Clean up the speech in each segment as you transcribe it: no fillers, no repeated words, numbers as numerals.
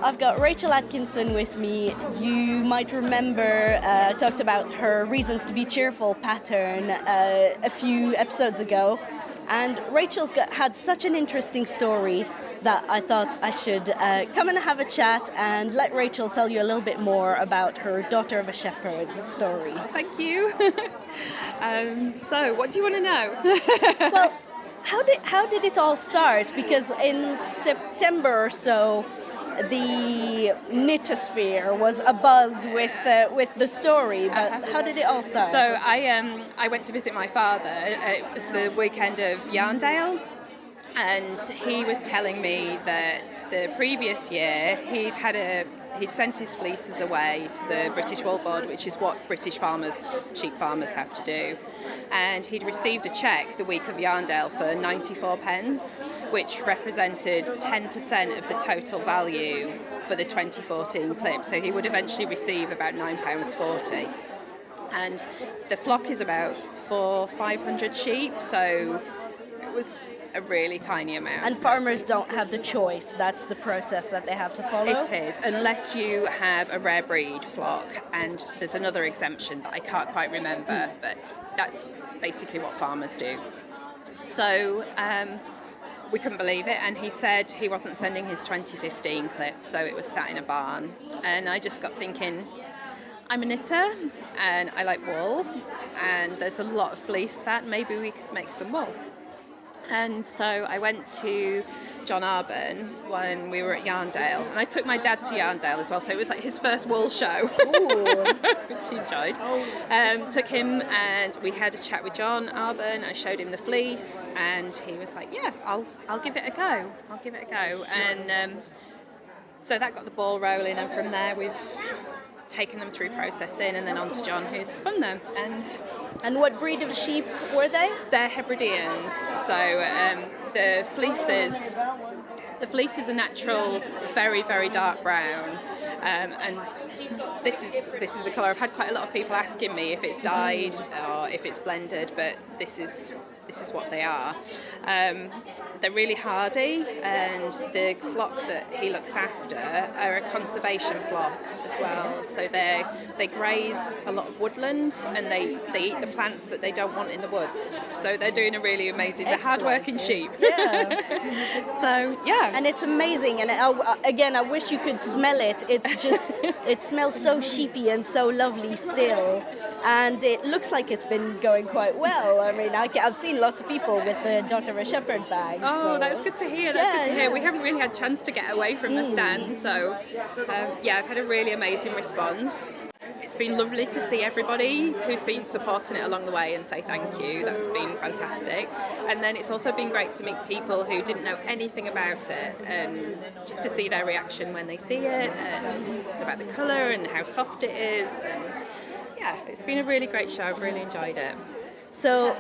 I've got Rachel Atkinson with me. You might remember I talked about her Reasons to be Cheerful pattern a few episodes ago. And Rachel's had such an interesting story that I thought I should come and have a chat and let Rachel tell you a little bit more about her Daughter of a Shepherd story. Thank you. So, what do you want to know? Well, how did it all start? Because in September or so, the knitosphere was abuzz with the story. But how did it all start? So I went to visit my father. It was the weekend of Yarndale, and he was telling me that the previous year he'd sent his fleeces away to the British Wool Board, which is what British sheep farmers have to do. And he'd received a cheque the week of Yarndale for 94 pence, which represented 10% of the total value for the 2014 clip. So he would eventually receive about £9.40. And the flock is about 500 sheep, so it was a really tiny amount. And farmers don't have the choice. That's the process that they have to follow. It is, unless you have a rare breed flock, and there's another exemption that I can't quite remember, but that's basically what farmers do. So we couldn't believe it, and he said he wasn't sending his 2015 clip, so it was sat in a barn. And I just got thinking, I'm a knitter and I like wool, and there's a lot of fleece sat, maybe we could make some wool. And so I went to John Arbon when we were at Yarndale, and I took my dad to Yarndale as well, so it was like his first wool show, which he enjoyed. Took him and we had a chat with John Arbon. I showed him the fleece, and he was like, yeah, I'll give it a go. And so that got the ball rolling, and from there we've taken them through processing and then on to John, who's spun them. And what breed of sheep were they? They're Hebrideans. So the fleece is a natural, very, very dark brown. And this is the colour. I've had quite a lot of people asking me if it's dyed or if it's blended, but this is what they are. They're really hardy, and the flock that he looks after are a conservation flock as well. So they graze a lot of woodland, and they eat the plants that they don't want in the woods. So they're doing a really amazing. They're hard-working sheep. Yeah. So yeah. And it's amazing. And again, I wish you could smell it. It's just it smells so sheepy and so lovely still. And it looks like it's been going quite well. I mean, I've seen lots of people with the Daughter of a Shepherd bags. Oh, that's good to hear. We haven't really had a chance to get away from the stand. So, I've had a really amazing response. It's been lovely to see everybody who's been supporting it along the way and say thank you. That's been fantastic. And then it's also been great to meet people who didn't know anything about it, and just to see their reaction when they see it, and about the colour and how soft it is. And yeah, it's been a really great show. I've really enjoyed it. So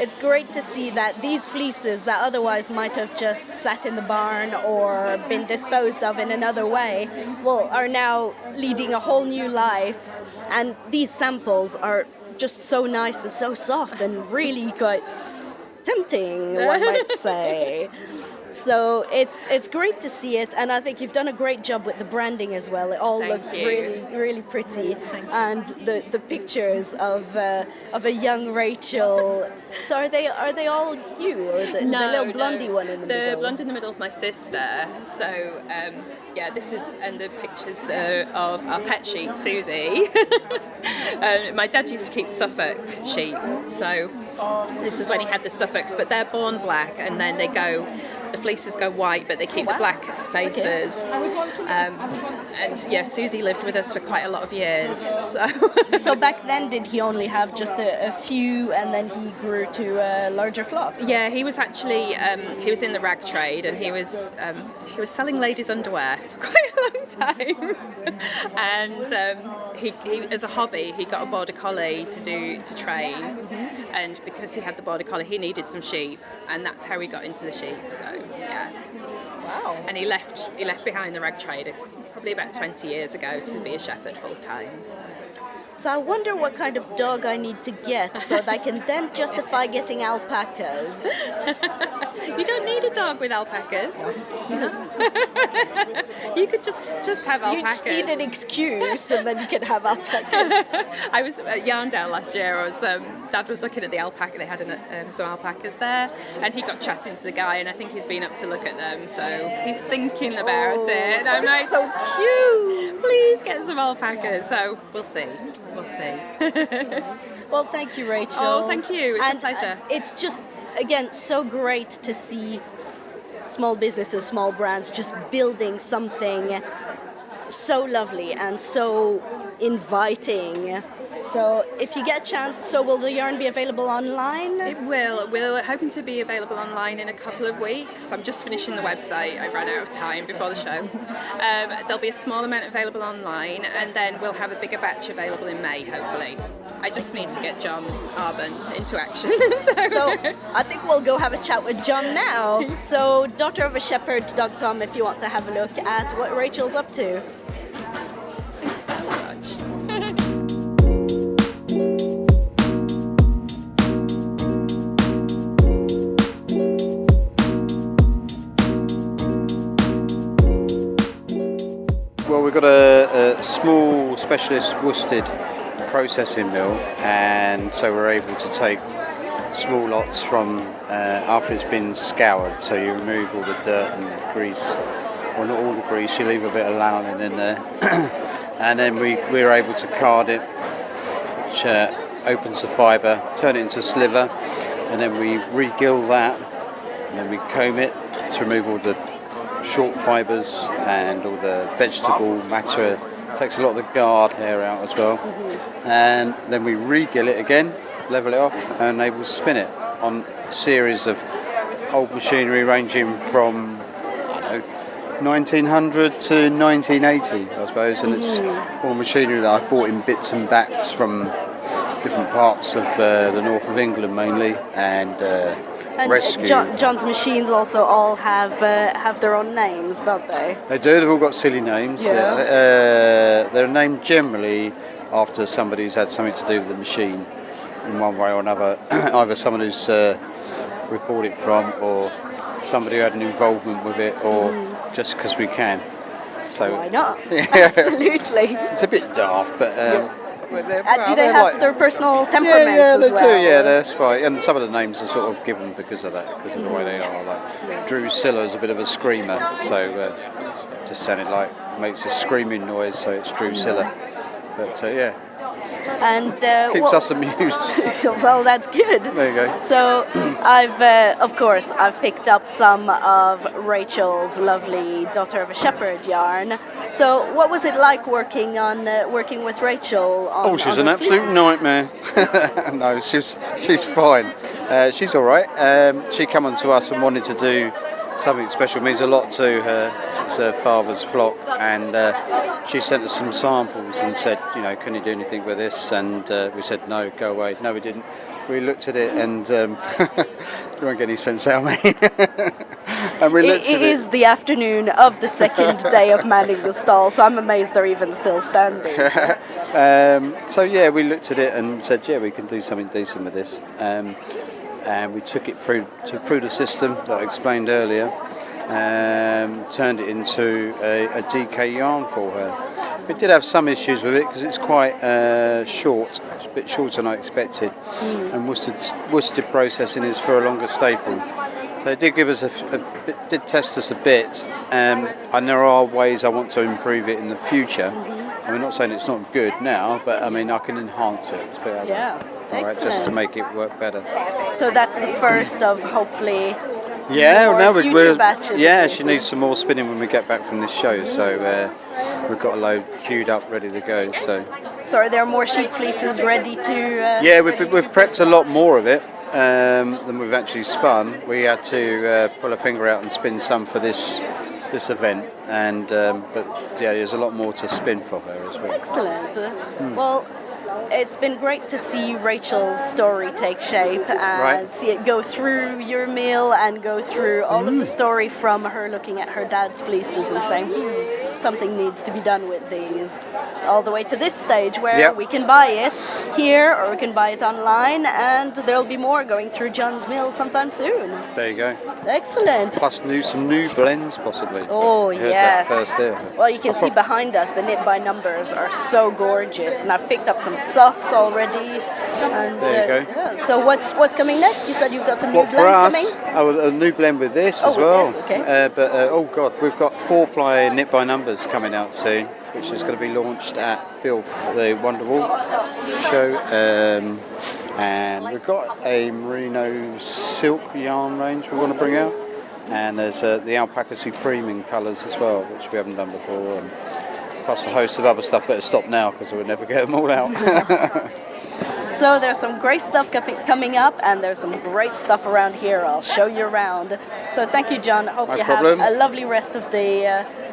it's great to see that these fleeces that otherwise might have just sat in the barn or been disposed of in another way, are now leading a whole new life. And these samples are just so nice and so soft and really quite tempting, one might say. So it's great to see it, and I think you've done a great job with the branding as well. It all looks really, really pretty, and the pictures of a young Rachel. So are they all you, or the little blondie one in the middle? The blonde in the middle is my sister. So this is, and the pictures of our pet sheep, Susie. My dad used to keep Suffolk sheep, so this is when he had the Suffolks, but they're born black, and then the fleeces go white, but they keep the black faces. And Susie lived with us for quite a lot of years. So back then, did he only have just a few, and then he grew to a larger flock? Yeah, he was actually he was in the rag trade, and he was selling ladies' underwear for quite a long time. And he as a hobby, he got a border collie to train, and because he had the border collie, he needed some sheep, and that's how he got into the sheep. So yeah, wow. And he left behind the rag trade probably about 20 years ago to be a shepherd full time. So I wonder what kind of dog I need to get so that I can then justify getting alpacas. You don't need a dog with alpacas. You could just have You alpacas. just need an excuse, and then you can have alpacas. I was at Yarndale last year. Dad was looking at the alpaca. They had some alpacas there, and he got chatting to the guy, and I think he's been up to look at them. So he's thinking about it. And I'm like, so cute. please get some alpacas. So we'll see. Well, thank you, Rachel. Oh, thank you. It's and a pleasure. It's just, again, so great to see small businesses, small brands just building something so lovely and so inviting. So if you get a chance, so will the yarn be available online? It will. We're hoping to be available online in a couple of weeks. I'm just finishing the website. I ran out of time before the show. There'll be a small amount available online, and then we'll have a bigger batch available in May, hopefully. I just need to get John Arbon into action. So I think we'll go have a chat with John now. So daughterofashepherd.com if you want to have a look at what Rachel's up to. Thanks so much. Well, we've got a small specialist worsted processing mill, and so we're able to take small lots from after it's been scoured. So you remove all the dirt and the grease, well, not all the grease, you leave a bit of lanolin in there, and then we're able to card it, which opens the fibre, turn it into a sliver, and then we re-gill that, and then we comb it to remove all the short fibres and all the vegetable matter. Takes a lot of the guard hair out as well. And then we re-gill it again, level it off, and able to spin it on a series of old machinery ranging from, I don't know, 1900 to 1980, I suppose. And it's all machinery that I bought in bits and bats from different parts of the north of England mainly, and rescue. John's machines also all have their own names, don't they? They do. They've all got silly names. Yeah. They're named generally after somebody who's had something to do with the machine in one way or another. Either someone who's we bought it from, or somebody who had an involvement with it, or just because we can. So why not? Yeah. Absolutely. It's a bit daft, but. Do they have their personal temperaments yeah, they as well? do. Yeah, that's right. And some of the names are sort of given because of that, because of the way they are. Like Drusilla is a bit of a screamer, so just sounded like makes a screaming noise, so it's Drusilla. But yeah, and keeps us amused. Well, that's good. There you go. So I've picked up some of Rachel's lovely Daughter of a Shepherd yarn. So what was it like working with Rachel? She's on an those absolute pieces? nightmare. No, she's fine. She's all right. She came on to us and wanted to do something special. It means a lot to her. It's her father's flock, and she sent us some samples and said, can you do anything with this? And we said, no, go away. No, we didn't. We looked at it and you won't get any sense out of me. And we looked at it. It is the afternoon of the second day of manning the stall, so I'm amazed they're even still standing. So yeah, we looked at it and said, yeah, we can do something decent with this. And we took it through the system that I explained earlier, turned it into a DK yarn for her. We did have some issues with it because it's quite short. It's a bit shorter than I expected, and worsted processing is for a longer staple. So it did give us did test us a bit, and there are ways I want to improve it in the future. I'm not saying it's not good now, but I mean I can enhance it. It's better. Yeah, right, just to make it work better. So that's the first of hopefully. Yeah, more now future batches. yeah, she needs some more spinning when we get back from this show. So we've got a load queued up, ready to go. So are there more sheep fleeces ready to? yeah, we've prepped a lot more of it than we've actually spun. We had to pull a finger out and spin some for this event, and but yeah, there's a lot more to spin for her as well. Excellent. Well, it's been great to see Rachel's story take shape and see it go through your mill and go through all of the story from her looking at her dad's fleeces and saying, something needs to be done with these. All the way to this stage where Yep. we can buy it here or we can buy it online, and there'll be more going through John's Mill sometime soon. There you go. Excellent. Plus some new blends possibly. Oh, You heard yes. that first there. Well, you can see behind us the knit by numbers are so gorgeous, and I've picked up some socks already. And, There you go. yeah. So what's coming next? You said you've got some new Well, for blends us, coming? a new blend with this Oh, as with well. this, okay. Oh god, we've got 4-ply knit by numbers coming out soon, which is going to be launched at BILF, the Wonderwall show. And we've got a merino silk yarn range we want to bring out, and there's the alpaca supreme in colours as well, which we haven't done before, and plus a host of other stuff. Better stop now because we'll never get them all out. So there's some great stuff coming up, and there's some great stuff around here. I'll show you around. So thank you, John. I hope No you problem. have a lovely rest of the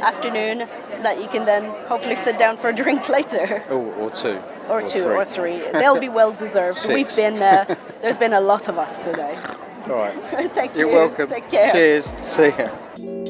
afternoon that you can then hopefully sit down for a drink later. Or two. Or two or three. They'll be well deserved. 6. We've been there's been a lot of us today. All right. Thank you. You're welcome. Take care. Cheers. See ya.